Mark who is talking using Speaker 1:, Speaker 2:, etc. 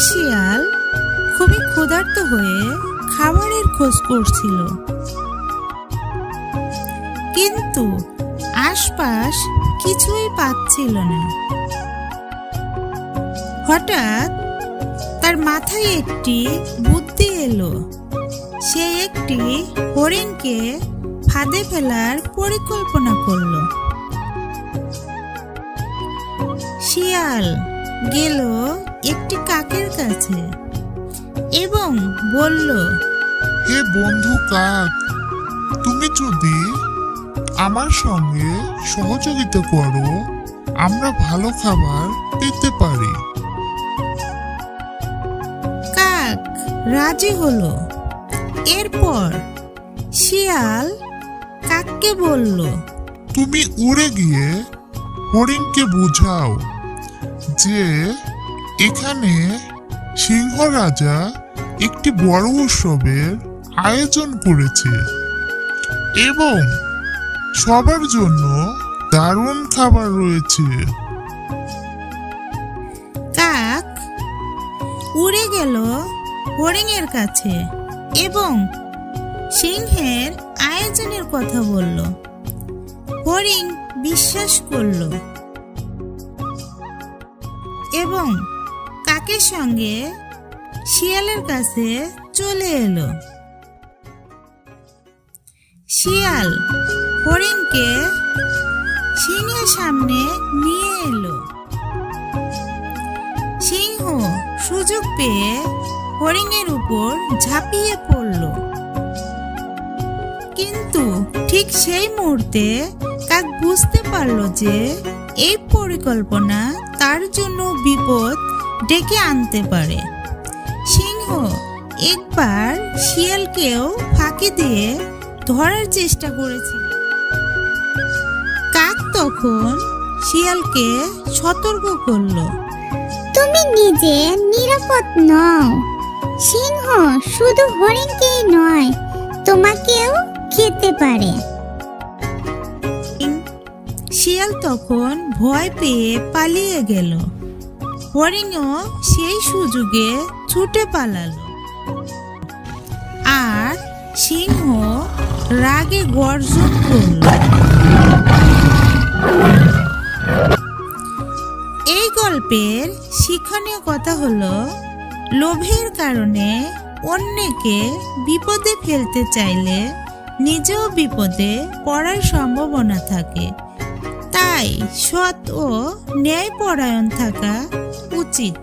Speaker 1: শিয়াল খুবই ক্ষুধার্ত হয়ে খাবারের খোঁজ করছিল, কিন্তু আশপাশ কিছুই পাচ্ছিল না। হঠাৎ তার মাথায় একটি বুদ্ধি এলো। সে একটি হরিণকে ফাঁদে ফেলার পরিকল্পনা করল। শিয়াল গেল একটি কাকের কাছে এবং বলল,
Speaker 2: হে বন্ধু কাক, তুমি যদি আমার সঙ্গে সহযোগিতা করো, আমরা ভালো খাবার পেতে পারি।
Speaker 1: কাক রাজি হলো। এরপর শিয়াল কাককে বলল,
Speaker 2: তুমি উড়ে গিয়ে হরিণকে বুঝাও যে এখানে সিংহ রাজা একটি বড় উৎসবের আয়োজন করেছে এবং সবার জন্য দারুণ খাবার রয়েছে।
Speaker 1: কাক উড়ে গেল হরিণের কাছে এবং সিংহের আয়োজনের কথা বলল। হরিণ বিশ্বাস করল এবং কাকের সঙ্গে শিয়ালের কাছে চলে এলো। শিয়াল হরিণকে সিংহের সামনে নিয়ে এলো। সিংহ সুযোগ পেয়ে হরিণের উপর ঝাঁপিয়ে পড়ল, কিন্তু ঠিক সেই মুহূর্তে কাক বুঝতে পারল যে এই পরিকল্পনা তার জন্য বিপদ ডেকে আনতে পারে। সিংহ একবার শিয়ালকেও ফাঁকি দিয়ে ধরার চেষ্টা করেছিল। কাক তখন শিয়ালকে সতর্ক করল,
Speaker 3: তুমি নিজে নিরাপদ নও। সিংহ শুধু হরিণকেই নয়, তোমাকেও খেতে পারে।
Speaker 1: শিয়াল তখন ভয় পেয়ে পালিয়ে গেল। হরিণও সেই সুযোগে ছুটে পালালো, আর সিংহ রাগে গর্জন করল। এই গল্পের শিক্ষণীয় কথা হলো, লোভের কারণে অন্যকে বিপদে ফেলতে চাইলে নিজেও বিপদে পড়ার সম্ভাবনা থাকে। তাই সৎ ও ন্যায়পরায়ণ থাকা উচিত।